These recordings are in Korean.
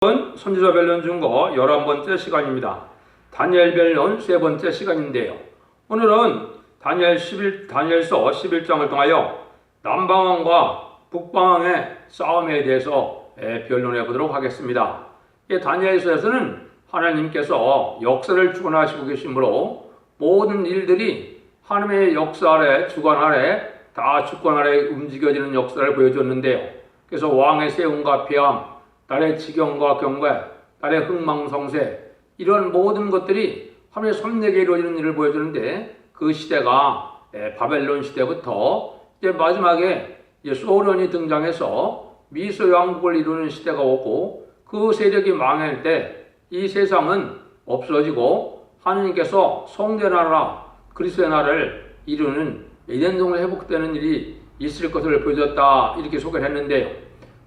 선지서 변론 중거 11번째 시간입니다. 다니엘 변론 3번째 시간인데요. 오늘은 다니엘서 11장을 통하여 남방왕과 북방왕의 싸움에 대해서 변론해 보도록 하겠습니다. 다니엘서에서는 하나님께서 역사를 주관하시고 계시므로 모든 일들이 하나님의 역사 아래, 주관 아래, 다 주권 아래 움직여지는 역사를 보여줬는데요. 그래서 왕의 세움과 폐함, 딸의 지경과 경배, 딸의 흥망성쇠, 이런 모든 것들이 하나님의 섭리하게 이루어지는 일을 보여주는데, 그 시대가 바벨론 시대부터 이제 마지막에 소련이 등장해서 미소 왕국을 이루는 시대가 오고, 그 세력이 망할 때 이 세상은 없어지고 하나님께서 성전의 나라, 그리스도의 나라를 이루는 에덴동을 회복되는 일이 있을 것을 보여줬다, 이렇게 소개를 했는데요.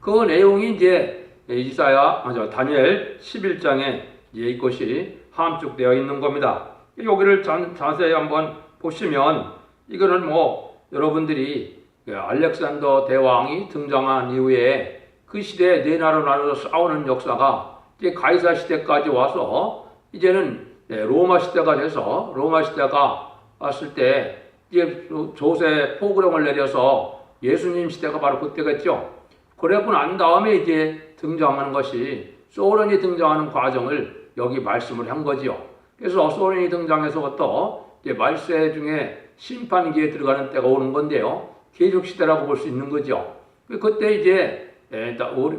그 내용이 이제 다니엘 11장에 이것이 함축되어 있는 겁니다. 여기를 자세히 한번 보시면, 이거는 여러분들이 알렉산더 대왕이 등장한 이후에 그 시대에 네 나라로 나눠서 싸우는 역사가 이제 가이사 시대까지 와서 이제는 로마 시대가 돼서, 로마 시대가 왔을 때 이제 조세 포그령을 내려서 예수님 시대가 바로 그때겠죠. 그래고 난 다음에 이제 등장하는 것이 소련이 등장하는 과정을 여기 말씀을 한 거지요. 그래서 소련이 등장해서부터 이제 말세 중에 심판기에 들어가는 때가 오는 건데요. 계륵시대라고 볼 수 있는 거죠. 그때 이제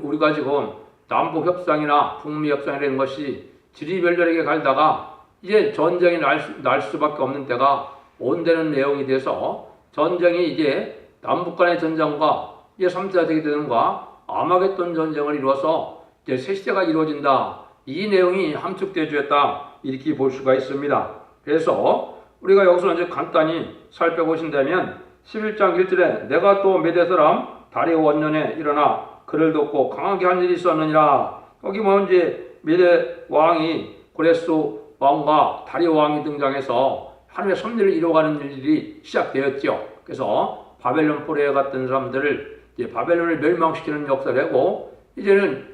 우리가 지금 남북협상이나 북미협상이라는 것이 지리멸렬하게 갈다가 이제 전쟁이 날 수밖에 없는 때가 온다는 내용이 돼서, 전쟁이 이제 남북 간의 전쟁과 이제 3차 세계대전과 아마겟돈 전쟁을 이루어서 이제 새 시대가 이루어진다, 이 내용이 함축되어 주었다, 이렇게 볼 수가 있습니다. 그래서 우리가 여기서 이제 간단히 살펴보신다면 11장 1절에 내가 또 메대 사람 다리오 원년에 일어나 그를 돕고 강하게 한 일이 있었느니라. 거기 보면 이제 메대 왕이 고레스 왕과 다리오 왕이 등장해서 하나님의 섭리를 이루어가는 일이 시작되었죠. 그래서 바벨론 포로에 갔던 사람들을 이제 바벨론을 멸망시키는 역사를 하고, 이제는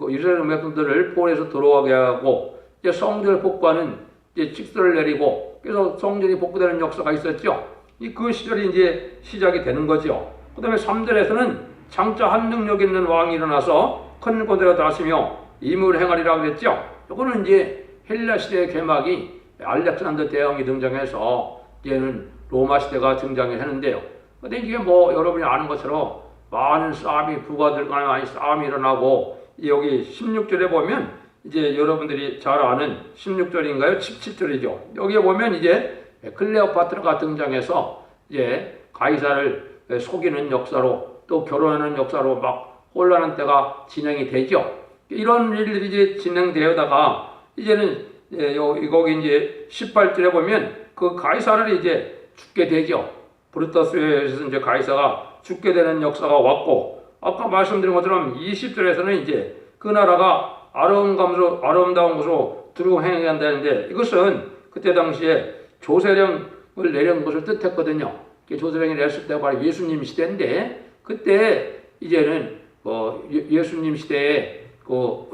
이스라엘 백성들을 포로에서 들어오게 하고, 이제 성전을 복구하는 이제 직서를 내리고, 그래서 성전이 복구되는 역사가 있었죠. 그 시절이 이제 시작이 되는 거죠. 그 다음에 3절에서는 장차 한 능력 있는 왕이 일어나서 큰 권세를 다스리며 임무를 행하리라 그랬죠. 이거는 이제 헬라 시대의 개막이 알렉산더 대왕이 등장해서 이제는 로마 시대가 등장을 했는데요. 근데 이게 여러분이 아는 것처럼 많은 싸움이, 부가들 간에 많이 싸움이 일어나고, 여기 16절에 보면 이제 여러분들이 잘 아는 16절인가요? 17절이죠. 여기에 보면 이제 클레오파트라가 등장해서 이제 가이사를 속이는 역사로, 또 결혼하는 역사로 막 혼란한 때가 진행이 되죠. 이런 일들이 이제 진행되다가 이제는 거기 이제 18절에 보면 그 가이사를 이제 죽게 되죠. 브루터스에서 이제 가이사가 죽게 되는 역사가 왔고, 아까 말씀드린 것처럼 20절에서는 이제 그 나라가 아름다운 곳으로 두루 행해간다는데, 이것은 그때 당시에 조세령을 내린 것을 뜻했거든요. 조세령이 내렸을 때가 바로 예수님 시대인데, 그때 이제는 예수님 시대에 그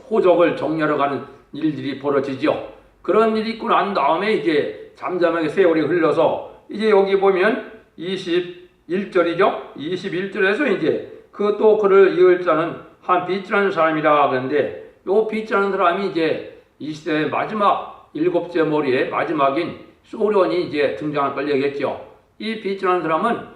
호적을 정리하러 가는 일들이 벌어지죠. 그런 일이 있고 난 다음에 이제 잠잠하게 세월이 흘러서 이제 여기 보면 21절이죠. 21절에서 이제 또 그를 이을 자는 한 빗자는 사람이라 그러는데, 요 빗자는 사람이 이제 이 시대의 마지막 7째 머리의 마지막인 소련이 이제 등장할 걸 얘기했죠. 이 빗자는 사람은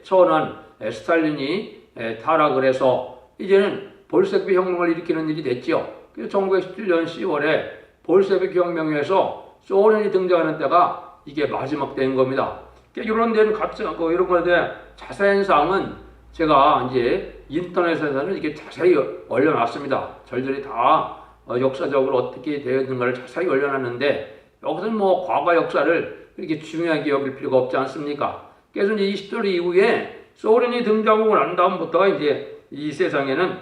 선한 스탈린이 타락을 해서 이제는 볼셰비크 혁명을 일으키는 일이 됐죠. 그래서 1917년 10월에 볼셰비크 혁명에서 소련이 등장하는 때가 이게 마지막 때인 겁니다. 이런 데는 이런 거에 대한 자세한 사항은 제가 이제 인터넷에서는 이렇게 자세히 올려놨습니다. 저희들이 다 역사적으로 어떻게 되었는가를 자세히 올려놨는데, 여기서는 과거 역사를 이렇게 중요하게 여길 필요가 없지 않습니까? 그래서 이제 20절 이후에 소련이 등장하고 난 다음부터가 이제 이 세상에는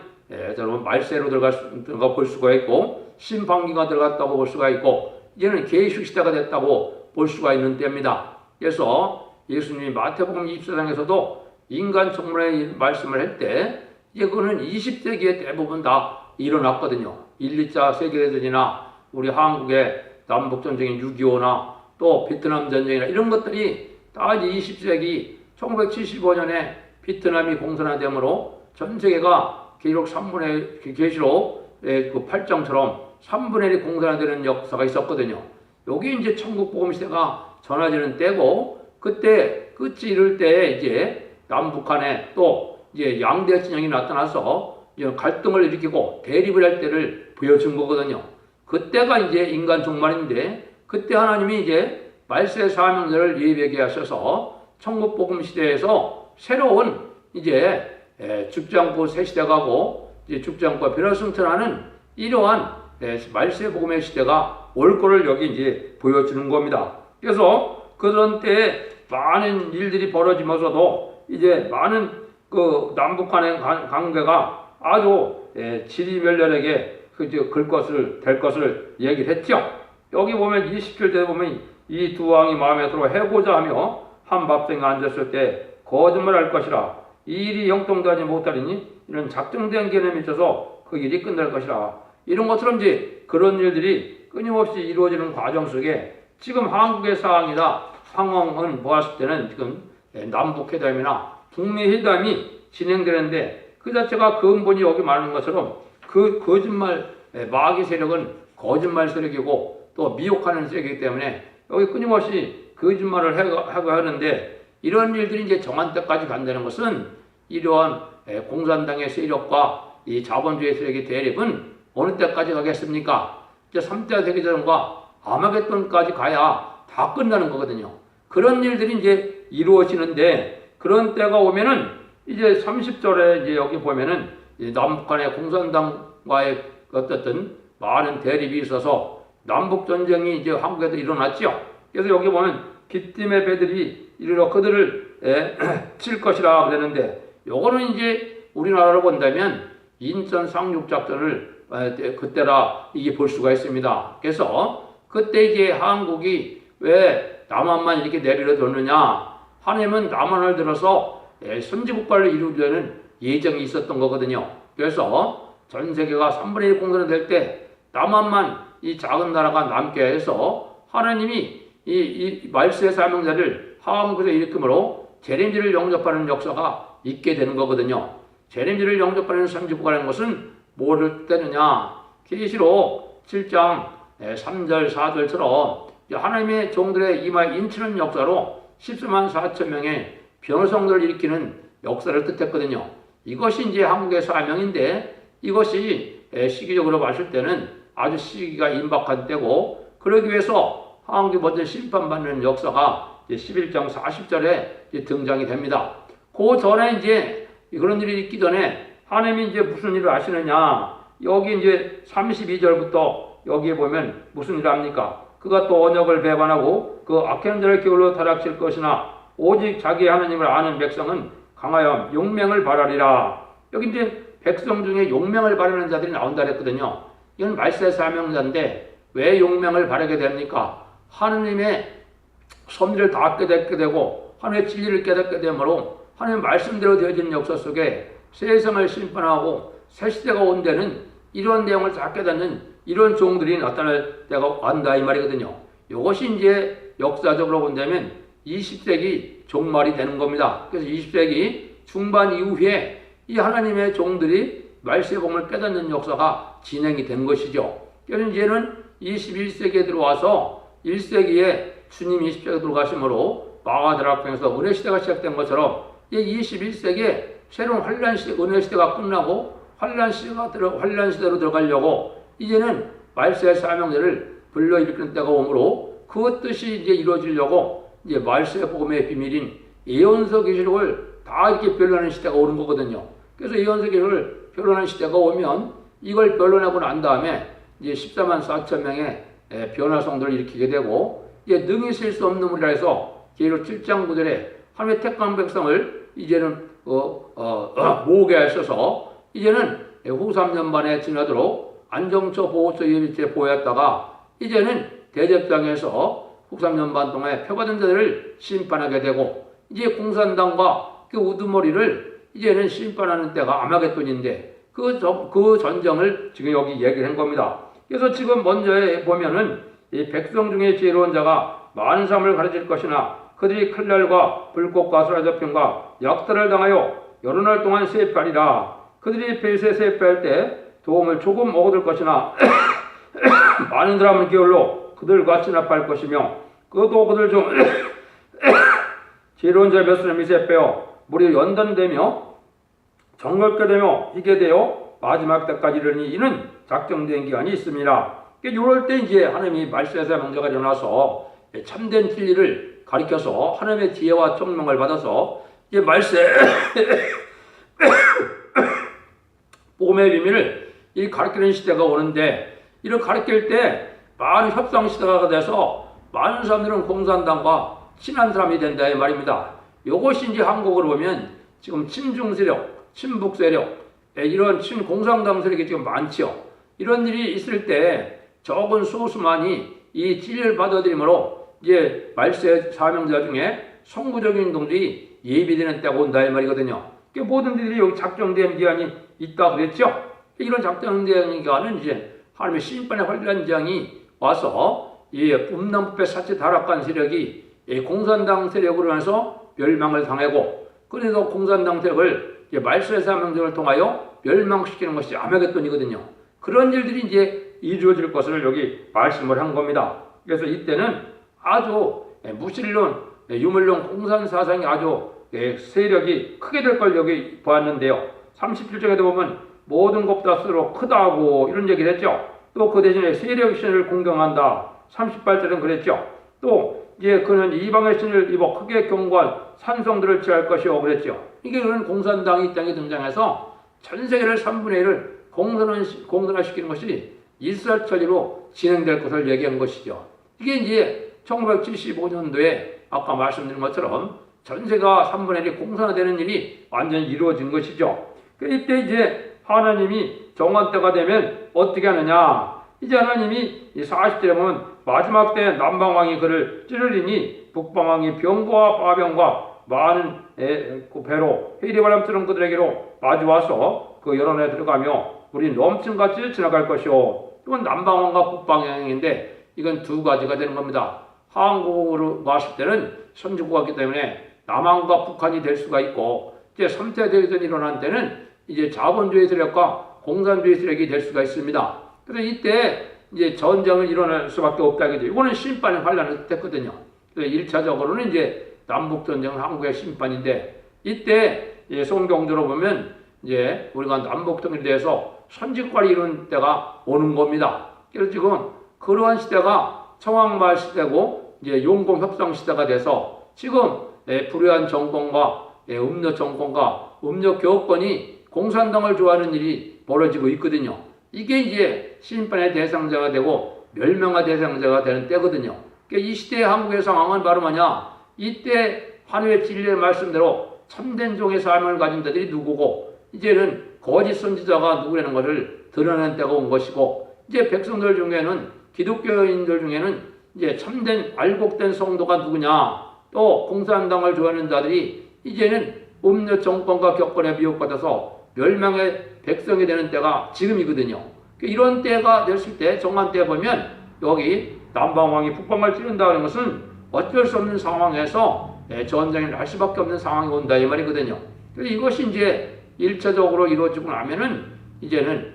여러분 말세로 들어가 볼 수가 있고, 심판기가 들어갔다고 볼 수가 있고, 이제는 계시록 시대가 됐다고 볼 수가 있는 때입니다. 그래서 예수님이 마태복음 24장에서도 인간 청문회 말씀을 할 때 이제 그거는 20세기에 대부분 다 일어났거든요. 1, 2차 세계대전이나 우리 한국의 남북전쟁인 6.25나 또 베트남 전쟁이나 이런 것들이 다 이제 20세기 1975년에 베트남이 공산화되므로 전 세계가 계시록 3분의 계시록 그 8장처럼 3분의 1이 공산화되는 역사가 있었거든요. 여기 이제 천국복음 시대가 전화지는 때고 그때 끝이 이를 때 이제 남북한에 또 이제 양대 진영이 나타나서 이제 갈등을 일으키고 대립을 할 때를 보여준 거거든요. 그때가 이제 인간 종말인데 그때 하나님이 이제 말세 사명자를 예비하게 하셔서 천국복음 시대에서 새로운 이제 죽지 않고 새 시대가 가고 이제 죽지 않고 변화승천하는 이러한 말세 복음의 시대가 올 거를 여기 이제 보여주는 겁니다. 그래서 그런 때에 많은 일들이 벌어지면서도 이제 많은 그 남북한의 관계가 아주 지리멸렬하게 될 것을 얘기를 했죠. 여기 보면 27절에 보면 이 두 왕이 마음에 들어 해고자 하며 한 밥상에 앉았을 때 거짓말할 것이라 이 일이 형통되지 못하리니 이런 작정된 개념이 있어서 그 일이 끝날 것이라. 이런 것처럼 이제 그런 일들이 끊임없이 이루어지는 과정 속에 지금 한국의 상황은 보았을 때는 지금 남북회담이나 북미회담이 진행되는데 그 자체가 근본이 여기 말하는 것처럼 그 거짓말 마귀 세력은 거짓말 세력이고 또 미혹하는 세력이기 때문에 여기 끊임없이 거짓말을 하고 하는데 이런 일들이 이제 정한 때까지 간다는 것은 이러한 공산당의 세력과 이 자본주의 세력의 대립은 어느 때까지 가겠습니까? 이제 3차 세계대전과 아마겟돈까지 가야 다 끝나는 거거든요. 그런 일들이 이제 이루어지는데 그런 때가 오면은 이제 30절에 이제 여기 보면은 남북한의 공산당과의 어떤 많은 대립이 있어서 남북 전쟁이 이제 한국에도 일어났죠. 그래서 여기 보면 빗김의 배들이 이르러 그들을 칠 것이라 그랬는데 요거는 이제 우리나라로 본다면 인천 상륙작전을 그때라 이게 볼 수가 있습니다. 그래서 그때 이제 한국이 왜 남한만 이렇게 내버려 뒀느냐? 하나님은 남한을 들어서 선지국가를 이루려는 예정이 있었던 거거든요. 그래서 전 세계가 3분의 1 공산화 될 때 남한만 이 작은 나라가 남게 해서 하나님이 이 말세의 사명자를 한국에서 일으킴으로 재림지를 영접하는 역사가 있게 되는 거거든요. 재림지를 영접하는 선지국가라는 것은 뭐를 뜻하느냐? 계시록 7장 3절 4절처럼 하나님의 종들의 이마에 인치는 역사로 14만 4천 명의 변호성들을 일으키는 역사를 뜻했거든요. 이것이 이제 한국의 사명인데 이것이 시기적으로 봤을 때는 아주 시기가 임박한 때고 그러기 위해서 한국이 먼저 심판받는 역사가 11장 40절에 등장이 됩니다. 그 전에 이제 그런 일이 있기 전에 하나님이 이제 무슨 일을 하시느냐? 여기 이제 32절부터 여기에 보면 무슨 일을 합니까? 그가 또 언약을 배반하고 그 악한 자를 기울로 타락칠 것이나 오직 자기 하나님을 아는 백성은 강하여 용맹을 바라리라. 여기 이제 백성 중에 용맹을 바라는 자들이 나온다 그랬거든요. 이건 말세 사명자인데 왜 용맹을 바라게 됩니까? 하나님의 섭리를 다 깨닫게 되고 하나님의 진리를 깨닫게 되므로 하나님의 말씀대로 되어진 역사 속에 세상을 심판하고 새 시대가 온 데는 이런 내용을 다 깨닫는 이런 종들이 나타날 때가 왔다 이 말이거든요. 이것이 이제 역사적으로 본다면 20세기 종말이 되는 겁니다. 그래서 20세기 중반 이후에 이 하나님의 종들이 말세의 복음을 깨닫는 역사가 진행이 된 것이죠. 그래서 이제는 21세기에 들어와서 1세기에 주님이 20세기에 들어가심으로 마가다락방에서 은혜 시대가 시작된 것처럼 21세기에 새로운 환란 시대, 은혜 시대가 끝나고 환란 시대로 들어가려고 이제는 말세의 사명자를 불러일으키는 때가 오므로 그 뜻이 이제 이루어지려고 이제 말세의 복음의 비밀인 예언서 계시록을 다 이렇게 변론하는 시대가 오는 거거든요. 그래서 예언서 계시록을 변론하는 시대가 오면 이걸 변론하고 난 다음에 이제 14만 4천 명의 변화성들을 일으키게 되고 이제 능히 쓸 수 없는 물이라 해서 계시록 7장 9절에 하나님의 택한 백성을 이제는 모으게 하셔서 이제는 후 3년 만에 지나도록 안정처 보호처 예비체 보였다가 이제는 대접장에서 후 3년 반 동안에 표받은 자들을 심판하게 되고 이제 공산당과 그 우두머리를 이제는 심판하는 때가 아마겟돈인데 그 전쟁을 지금 여기 얘기를 한 겁니다. 그래서 지금 먼저 보면은 이 백성 중에 지혜로운 자가 많은 사람을 가르칠 것이나 그들이 칼날과 불꽃과 사라져편과 약탈을 당하여 여러 날 동안 세입하리라. 그들이 벨세 세입할 때 도움을 조금 얻을 것이나 많은 사람을 기울로 그들과 진압할 것이며 그도 그들 중 지혜로운 자 몇 사람이 세빼어 무리 연단되며 정넓게 되며 이게 되어 마지막 때까지 이르니 이는 작정된 기간이 있습니다. 이럴 때 이제 하나님이 말세에서 명제가 일어나서 참된 진리를 가리켜서 하나님의 지혜와 총명을 받아서 이제 말세 복음의 비밀을 이 가르치는 시대가 오는데 이를 가르칠 때 많은 협상 시대가 돼서 많은 사람들은 공산당과 친한 사람이 된다 이 말입니다. 이것이 이제 한국으로 보면 지금 친중 세력, 친북 세력, 이런 친공산당 세력이 지금 많죠. 이런 일이 있을 때 적은 소수만이 이 진리를 받아들이므로 이제 말세 사명자 중에 선구적인 운동들이 예비되는 때가 온다 이 말이거든요. 모든 일들이 여기 작정된 기한이 있다 그랬죠. 이런 작정된 기한은 이제 하나님의 심판의 활기한 장이 와서 이 음란부패 사치 타락한 세력이 공산당 세력으로 해서 멸망을 당하고 그래서 공산당 세력을 말세 사명자를 통하여 멸망시키는 것이 아마겟돈이거든요. 그런 일들이 이제 이루어질 것을 여기 말씀을 한 겁니다. 그래서 이때는 아주 무신론, 유물론 공산 사상이 아주 세력이 크게 될 걸 여기 보았는데요. 37쪽에도 보면 모든 것보다 스스로 크다고 이런 얘기를 했죠. 또 그 대신에 세력의 신을 공경한다. 38절은 그랬죠. 또 이제 그는 이방의 신을 입어 크게 경고한 산성들을 취할 것이오 그랬죠. 이게 그런 공산당이 이 땅에 등장해서 전 세계를 3분의 1을 공산화시키는 것이 이스라엘 천리로 진행될 것을 얘기한 것이죠. 이게 이제 1975년도에 아까 말씀드린 것처럼 전 세계가 3분의 1이 공산화되는 일이 완전히 이루어진 것이죠. 이때 이제 하나님이 정한 때가 되면 어떻게 하느냐. 이제 하나님이 40절에 보면 마지막 때 남방왕이 그를 찌르리니 북방왕이 병과 파병과 많은 배로 헤리바람처럼 그들에게로 마주와서 그 여론에 들어가며 우리 넘침같이 지나갈 것이오. 이건 남방왕과 북방왕인데 이건 두 가지가 되는 겁니다. 한국으로 봤을 때는 선진국이기 때문에 남한과 북한이 될 수가 있고 이제 3차 대전이 일어난 때는 이제 자본주의 세력과 공산주의 세력이 될 수가 있습니다. 그래서 이때 이제 전쟁을 일어날 수밖에 없다 그죠. 이거는 심판의 환란을 뜻했거든요. 그래서 1차적으로는 이제 남북전쟁은 한국의 심판인데 이때 성경적으로 보면 이제 우리가 남북통일에 대해서 선짓과를 이룬 때가 오는 겁니다. 그래서 지금 그러한 시대가 청왕말 시대고 이제 용공협상 시대가 돼서 지금 불의한 정권과 음료 정권과 음료 교권이 공산당을 좋아하는 일이 벌어지고 있거든요. 이게 이제 심판의 대상자가 되고 멸망의 대상자가 되는 때거든요. 그러니까 이 시대의 한국의 상황은 바로 뭐냐? 이때 하나님의 진리의 말씀대로 참된 종의 삶을 가진 자들이 누구고 이제는 거짓 선지자가 누구라는 것을 드러내는 때가 온 것이고 이제 백성들 중에는 기독교인들 중에는 이제 참된 알곡된 성도가 누구냐? 또 공산당을 좋아하는 자들이 이제는 음료 정권과 격권에 미혹받아서 멸망의 백성이 되는 때가 지금이거든요. 이런 때가 됐을 때 정한 때 보면 여기 남방왕이 북방을 찌른다는 것은 어쩔 수 없는 상황에서 전쟁을 할 수밖에 없는 상황이 온다 이 말이거든요. 그래서 이것이 이제 1차적으로 이루어지고 나면은 이제는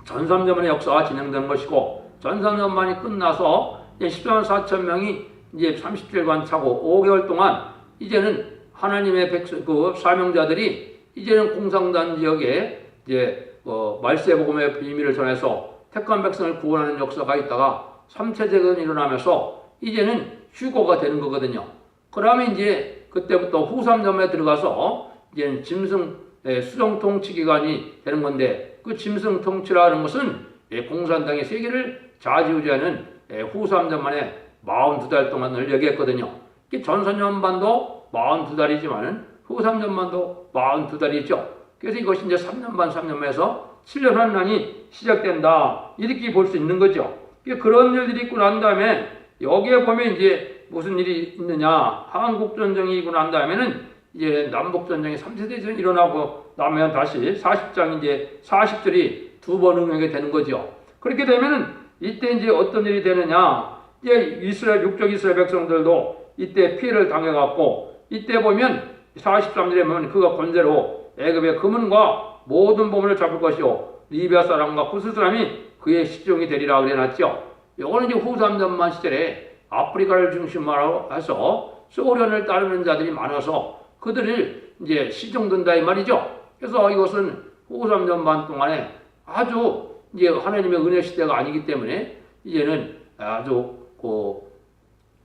전삼전만의 역사가 진행되는 것이고 전삼전만이 끝나서 14만 4천 명이 이제 30일간 차고 5개월 동안 이제는 하나님의 그 사명자들이 이제는 공산당 지역에 이제 말세 복음의 비밀을 전해서 택한 백성을 구원하는 역사가 있다가 3차 대전이 일어나면서 이제는 휴거가 되는 거거든요. 그러면 이제 그때부터 후삼점에 들어가서 이제는 짐승 수정 통치 기간이 되는 건데 그 짐승 통치라는 것은 공산당의 세계를 좌지우지하는 후삼점 만에 42달 동안을 얘기했거든요. 전선년반도 42달이지만 후삼년반도 42달이죠. 그래서 이것이 이제 3년 반, 3년에서 7년 환란이 시작된다. 이렇게 볼 수 있는 거죠. 그런 일들이 있고 난 다음에 여기에 보면 이제 무슨 일이 있느냐. 한국전쟁이 있고 난 다음에는 이제 남북전쟁이 3세대전 일어나고 나면 다시 40장 이제 40절이 두 번 응하게 되는 거죠. 그렇게 되면은 이때 이제 어떤 일이 되느냐? 이제 육적 이스라엘 백성들도 이때 피해를 당해갖고 이때 보면 43절에 보면 그가 권세로 애굽의 금은과 모든 보물을 잡을 것이요 리비아 사람과 구스 사람이 그의 시종이 되리라 그래놨죠. 요거는 이제 후 3천만 시절에 아프리카를 중심으로 해서 소련을 따르는 자들이 많아서 그들을 이제 시종된다 이 말이죠. 그래서 이것은 후 3년 반 동안에 아주 이제 하나님의 은혜 시대가 아니기 때문에 이제는 아주 그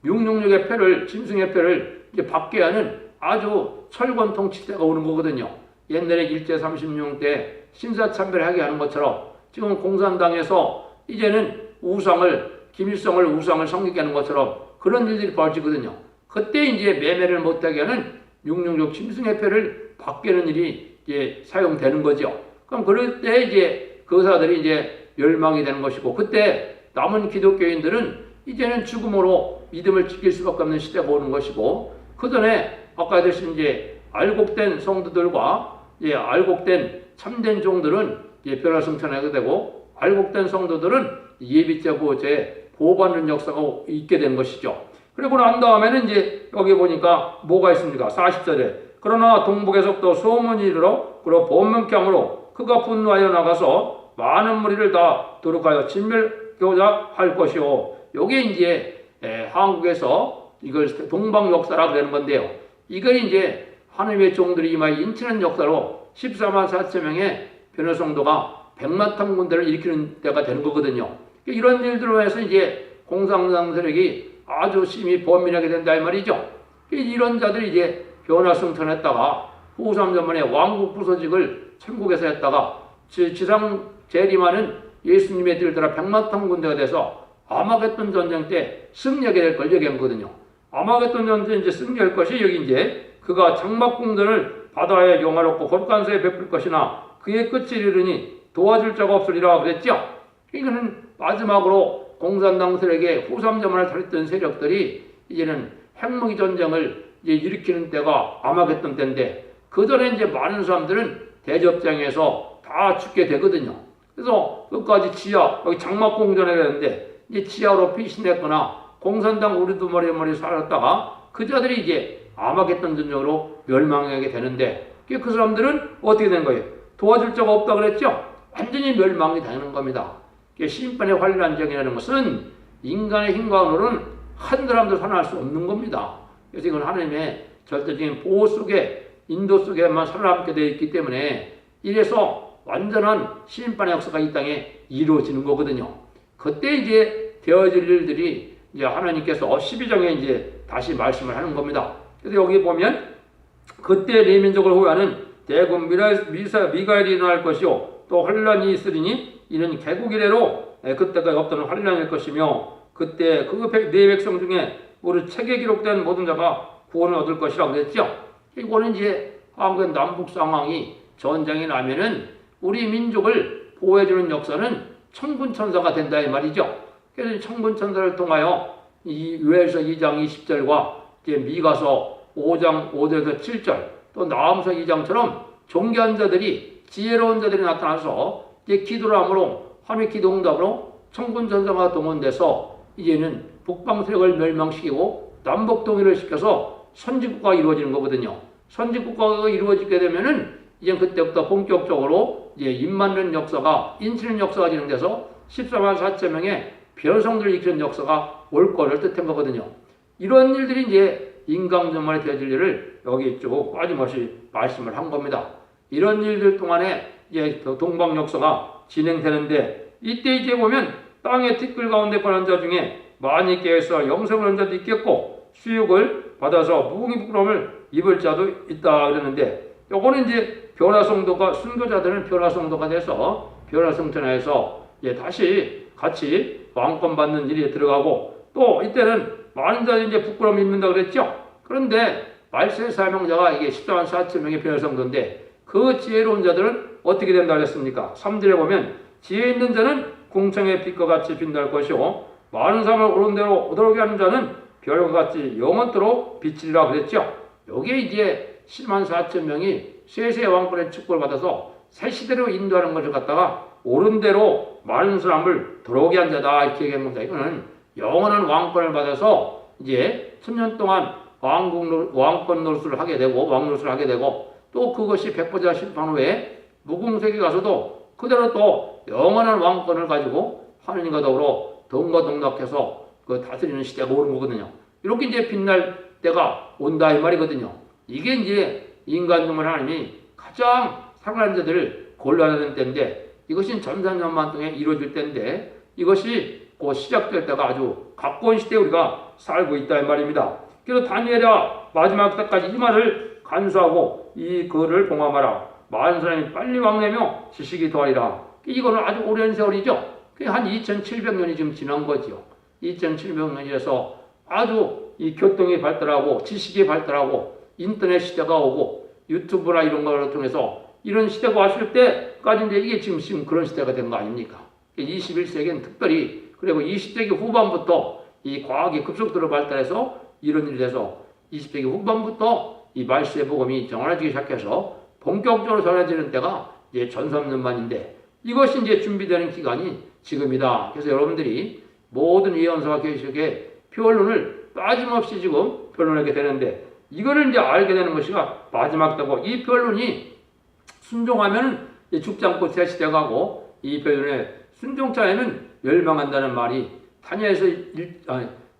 666의 표를 짐승의 표를 이제 받게 하는 아주 철권통 시대가 오는 거거든요. 옛날에 일제 36 때 신사참배하게 하는 것처럼 지금 공산당에서 이제는 김일성을 우상을 섬기게 하는 것처럼 그런 일들이 벌어지거든요. 그때 이제 매매를 못하게 하는 666 짐승의 표를 받게 하는 일이 이제 사용되는 거죠. 그럼 그럴 때 이제 그 의사들이 이제 멸망이 되는 것이고 그때 남은 기독교인들은 이제는 죽음으로 믿음을 지킬 수밖에 없는 시대가 오는 것이고 그 전에 아까 얘기했듯이 이제 알곡된 성도들과 알곡된 참된 종들은 변화승천하게 되고 알곡된 성도들은 예비죄 보호받는 역사가 있게 된 것이죠. 그리고 난 다음에는 이제 여기 보니까 뭐가 있습니까? 40절에 그러나 동북에서부터 소문이 이르러 그리고 본명경으로 그가 분노하여 나가서 많은 무리를 다 도륙하여 진멸하고자 할 것이요. 요게 이제 한국에서 이걸 동방 역사라 그러는 건데요. 이걸 이제 하나님의 종들이 이마에 인치는 역사로 14만 4천 명의 변호성도가 100만 군대를 일으키는 때가 되는 거거든요. 이런 일들로 해서 이제 공산당 세력이 아주 심히 범민하게 된다 이 말이죠. 이런 자들이 이제 변화승천했다가 후 3년 만에 왕국 부서직을 천국에서 했다가 지상 재림하는 예수님의 들더라 100만 군대가 돼서 아마겟돈 전쟁 때 승리하게 될 걸 얘기한 거거든요. 아마겟돈 전쟁 이제 승리할 것이 여기 이제 그가 장막궁전을 바다에 영화롭고 골간서에 베풀 것이나 그의 끝이 이르니 도와줄 자가 없으리라 그랬죠. 이거는 마지막으로 공산당 세력의 후 3년 만에 다녔던 세력들이 이제는 핵무기 전쟁을 이제 일으키는 때가 아마겟돈 때인데 그 전에 이제 많은 사람들은 대접장에서 다 죽게 되거든요. 그래서 끝까지 여기 장막궁전에 되는데 이제 지하로 피신했거나 공산당 우리도 머리 살았다가 그 자들이 이제 아마겟돈 전쟁으로 멸망하게 되는데 그 사람들은 어떻게 된 거예요? 도와줄 자가 없다 그랬죠? 완전히 멸망이 되는 겁니다. 심판의 환란정이라는 것은 인간의 힘과로는 한 사람도 살아날 수 없는 겁니다. 그래서 이건 하나님의 절대적인 보호 속에 인도 속에만 살아남게 되어 있기 때문에 이래서 완전한 심판의 역사가 이 땅에 이루어지는 거거든요. 그때 이제 되어질 일들이 이제 하나님께서 12장에 이제 다시 말씀을 하는 겁니다. 그래서 여기 보면 그때 레민족을 호위하는 대군 미가엘이 일어날 것이요 또 환란이 있으리니 이는 개국 이래로 그때까지 없던 환란일 것이며 그때 네 백성 중에 우리 책에 기록된 모든 자가 구원을 얻을 것이라고 그랬죠. 이거는 이제 한국의 남북 상황이 전쟁이 나면은 우리 민족을 보호해주는 역사는 천군천사가 된다 이 말이죠. 그래서 천군천사를 통하여 이 요엘서 2장 20절과 이제 미가서 5장 5절에서 7절 또 나음서 2장처럼 존귀한 자들이 지혜로운 자들이 나타나서 이제 기도를 함으로 하나님의 기도 응답으로 천군천사가 동원돼서 이제는 북방 세력을 멸망시키고 남북 통일을 시켜서 선진국가가 이루어지는 거거든요. 선진국가가 이루어지게 되면은 이제 그때부터 본격적으로 이제 입맞는 역사가 인치는 역사가 진행돼서 14만 4천 명의 변성들을 일으키는 역사가 올 거를 뜻한 거거든요. 이런 일들이 이제 인강전만에 되어질 일을 여기 쭉 빠짐없이 말씀을 한 겁니다. 이런 일들 동안에 이제 동방 역사가 진행되는데 이때 이제 보면 땅의 티끌 가운데 거한 자 중에 많이 깨어서 영생을 얻은 자도 있겠고 수육을 받아서 무궁히 부끄러움을 입을 자도 있다 그랬는데 요거는 이제 변화성도가 순교자들은 변화성도가 돼서 변화성천에서 이제 다시 같이 왕권 받는 일이 들어가고 또 이때는 많은 자들이 이제 부끄러움 입는다 그랬죠. 그런데 말세 사명자가 이게 14만 4천 명의 변화성도인데 그 지혜로운 자들은 어떻게 된다 그랬습니까? 3절에 보면 지혜 있는 자는 궁창의 빛과 같이 빛날 것이요 많은 사람을 옳은 대로 오도록게 하는 자는 별과 같이 영원토록 비치리라 그랬죠. 여기에 이제 10만 4천 명이 세세 왕권의 축복을 받아서 새 시대로 인도하는 것을 갖다가 옳은 대로 많은 사람을 들어오게 한 자다 이렇게 얘기한 겁니다. 이거는 영원한 왕권을 받아서 이제 천년 동안 왕권 노릇을 하게 되고 왕 노릇을 하게 되고 또 그것이 백보자 심판 후에 무궁세계 가서도 그대로 또 영원한 왕권을 가지고 하느님과 더불어 동거동락해서 그 다스리는 시대가 오는 거거든요. 이렇게 이제 빛날 때가 온다 이 말이거든요. 이게 이제 인간 중에 하나님이 가장 사랑하는 자들을 골라내는 때인데 이것이 전산년만 동에 이루어질 때인데 이것이 곧 시작될 때가 아주 가까운 시대에 우리가 살고 있다 이 말입니다. 그래서 다니엘아 마지막 때까지 이 말을 간수하고 이 글을 봉함하라. 많은 사람이 빨리 왕래며 지식이 더하리라. 이거는 아주 오랜 세월이죠. 한 2700년이 지금 지난 거지요. 2700년에서 아주 이 교통이 발달하고 지식이 발달하고 인터넷 시대가 오고 유튜브나 이런 거를 통해서 이런 시대가 왔을 때까지 이제 이게 지금 그런 시대가 된 거 아닙니까? 21세기는 특별히 그리고 20세기 후반부터 이 과학이 급속도로 발달해서 이런 일이 돼서 20세기 후반부터 이 말세의 복음이 전해지기 시작해서 본격적으로 전해지는 때가 이제 전삼년만인데 이것이 이제 준비되는 기간이 지금이다. 그래서 여러분들이 모든 예언서와 계시록의 표언론을 빠짐없이 지금 변론하게 되는데 이거를 이제 알게 되는 것이가 마지막 때고 이 변론이 순종하면 죽지 않고 새 시대가 가고 이 변론에 순종치 않으면 멸망한다는 말이 다니엘서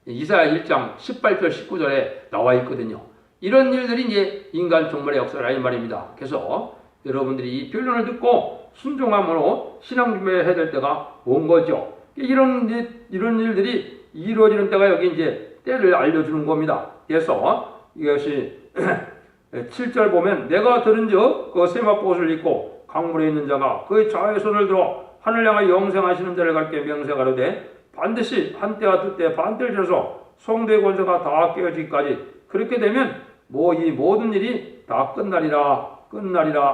이사야 1장 18절 19절에 나와 있거든요. 이런 일들이 이제 인간 종말의 역사라 이 말입니다. 그래서 여러분들이 이 변론을 듣고 순종함으로 신앙 준비해야 될 때가 온 거죠. 이런 일들이 이루어지는 때가 여기 이제 때를 알려주는 겁니다. 그래서 이것이 7절 보면 내가 들은즉 그 세마포옷을 입고 강물에 있는 자가 그의 좌의 손을 들어 하늘 향하여 영생하시는 자를 갈게 명세가로되 반드시 한때와 뜻때 반때를 지어서 성도의 권세가 다 깨어지기까지 그렇게 되면 이 모든 일이 다 끝나리라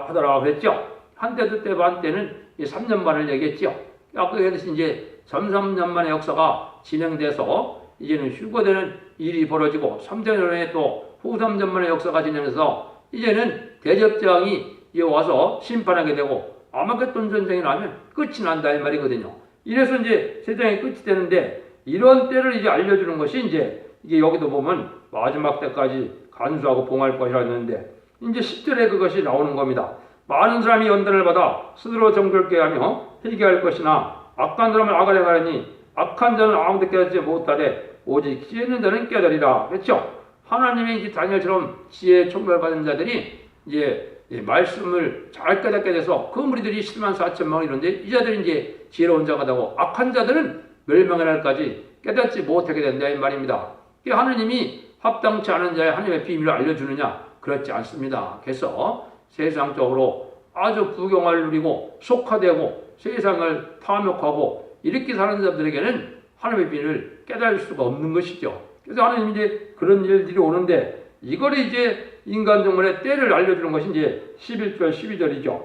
하더라 그랬죠. 한때 뜻때 반때는 3년 만을 얘기했죠. 아까 얘기했듯이 이제 전 3년 만의 역사가 진행돼서 이제는 휴거되는 일이 벌어지고 3년 후에 또 후 3년 만의 역사가 진행해서 이제는 대접장이 와서 심판하게 되고 아마겟돈 전쟁이 나면 끝이 난다 이 말이거든요. 이래서 이제 세상이 끝이 되는데 이런 때를 이제 알려주는 것이 이제 이게 여기도 보면 마지막 때까지 간수하고 봉할 것이라 했는데 이제 10절에 그것이 나오는 겁니다. 많은 사람이 연단을 받아 스스로 정결케 하며 회개할 것이나 악한 사람을 악하려 하려니 악한 자는 아무도 깨닫지 못하되 오직 지혜 있는 자는 깨달으리라. 그렇죠? 하나님의 이제 다니엘처럼 지혜 총별받은 자들이 이제 말씀을 잘 깨닫게 돼서 그 무리들이 10만 4천 명 이런데 이 자들이 이제 지혜로운 자가 되고 악한 자들은 멸망의 날까지 깨닫지 못하게 된다 이 말입니다. 하나님이 합당치 않은 자의 하나님의 비밀을 알려주느냐? 그렇지 않습니다. 그래서 세상적으로 아주 부경을 누리고 속화되고 세상을 탐욕하고 이렇게 사는 자들에게는 하나님의 비밀을 깨달을 수가 없는 것이죠. 그래서 하나님이 이제 그런 일들이 오는데 이거를 이제 인간 종말의 때를 알려주는 것이 이제 11절 12절이죠.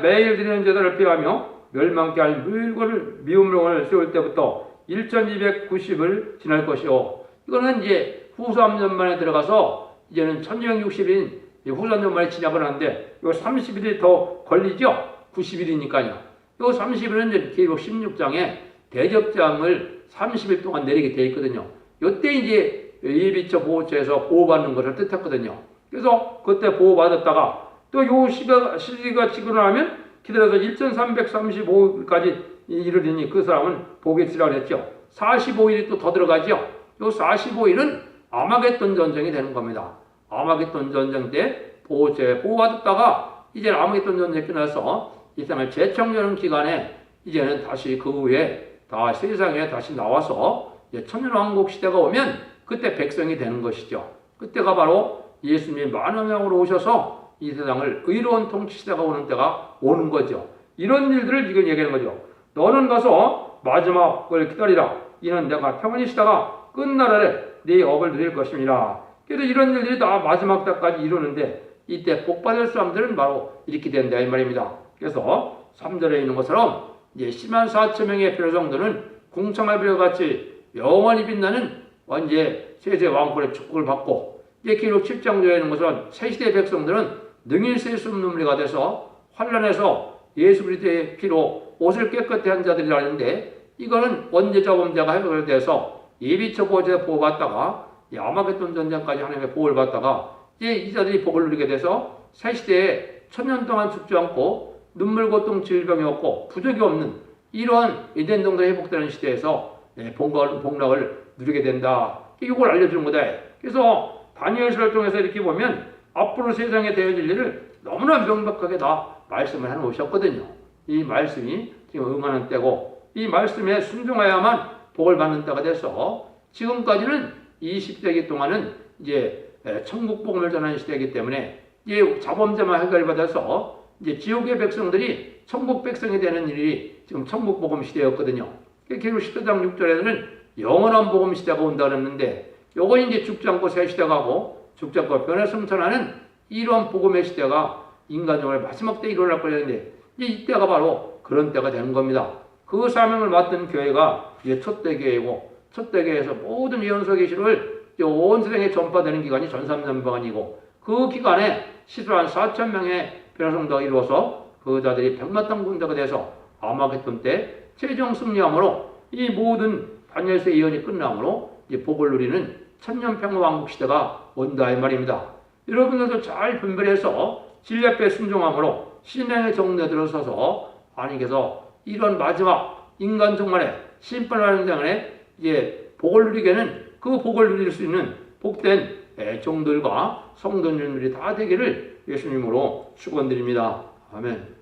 매일 드리는 제사를 피하며 멸망케 할 미운 물건을 세울 때부터 1290을 지날 것이요. 이거는 이제 후 3년 만에 들어가서 이제는 1260인 후 3년 만에 진압을 하는데 이거 30일이 더 걸리죠. 90일이니까요. 이 30일은 이제 계시록 16장에 대접장을 30일 동안 내리게 되어 있거든요. 이때 이제 예비처 보호처에서 보호받는 것을 뜻했거든요. 그래서 그때 보호받았다가 또 요 시기가 지고 나면 기다려서 1335일까지 이르리니 그 사람은 복에 들어가라 했죠. 45일이 또 더 들어가죠. 요 45일은 아마겟돈 전쟁이 되는 겁니다. 아마겟돈 전쟁 때 보호처에 보호받았다가 이제 아마겟돈 전쟁이 끝나서 이 땅을 재청하는 기간에 이제는 다시 그 후에 다 세상에 다시 나와서 천년왕국 시대가 오면 그때 백성이 되는 것이죠. 그때가 바로 예수님이 만왕양으로 오셔서 이 세상을 의로운 통치 시대가 오는 때가 오는 거죠. 이런 일들을 지금 얘기하는 거죠. 너는 가서 마지막을 기다리라. 이는 내가 평안히 쉬다가 끝나라에 네 업을 누릴 것입니다. 그래서 이런 일들이 다 마지막 때까지 이루는데 이때 복받을 사람들은 바로 이렇게 된다 이 말입니다. 그래서 3절에 있는 것처럼 이제 10만 4천 명의 별 정도는 궁창할 별과 같이 영원히 빛나는 이제 세세 왕권의 축복을 받고 이 기록 7장조에 있는 것은 새 시대 백성들은 능히 셀 수 없는 무리가 돼서 환란해서 예수 그리스도의 피로 옷을 깨끗게 한 자들이라는데, 이거는 원죄자 범죄가 해결돼서 예비처 보호제 보호받다가 아마겟돈 전쟁까지 하나님의 보호를 받다가 이제 이 자들이 복을 누리게 돼서 새 시대에 1000년 동안 죽지 않고 눈물 고통 질병이 없고 부족이 없는 이러한 에덴 동도 회복되는 시대에서 복락을 누리게 된다. 이걸 알려주는 거다. 그래서 다니엘서를 통해서 이렇게 보면 앞으로 세상에 되어질 일을 너무나 명백하게 다 말씀을 해놓으셨거든요. 이 말씀이 지금 응하는 때고, 이 말씀에 순종해야만 복을 받는 때가 돼서 지금까지는 이 10세기 동안은 이제 천국 복음을 전하는 시대이기 때문에 이제 자범죄만 해결받아서 이제 지옥의 백성들이 천국 백성이 되는 일이 지금 천국 복음 시대였거든요. 기록 14장 6절에는 영원한 복음 시대가 온다 그랬는데, 요건 이제 죽지 않고 새 시대가 하고 죽지 않고 변화 성천하는 이러한 복음의 시대가 인간적으로 마지막 때 일어날 거였는데, 이제 이때가 바로 그런 때가 되는 겁니다. 그 사명을 맡은 교회가 이제 첫대 교회고, 첫대 교회에서 모든 예언서 계시를 온 세상에 전파되는 기간이 전삼년반이고, 그 기간에 시소한 4,000명의 변화성도가 이루어서 그 자들이 백마땅 군대가 돼서 아마겟돈 때 최종 승리함으로 이 모든 다니엘서의 예언이 끝남으로 이제 복을 누리는 천년평화 왕국 시대가 온다 이 말입니다. 여러분들도 잘 분별해서 진리 앞에 순종함으로 신앙의 정례에 들어서서 하나님께서 이런 마지막 인간 종말에 심판하는 장에 이제 복을 누리게는 그 복을 누릴 수 있는 복된 종들과 성도님들이 다 되기를 예수님으로 축원드립니다. 아멘.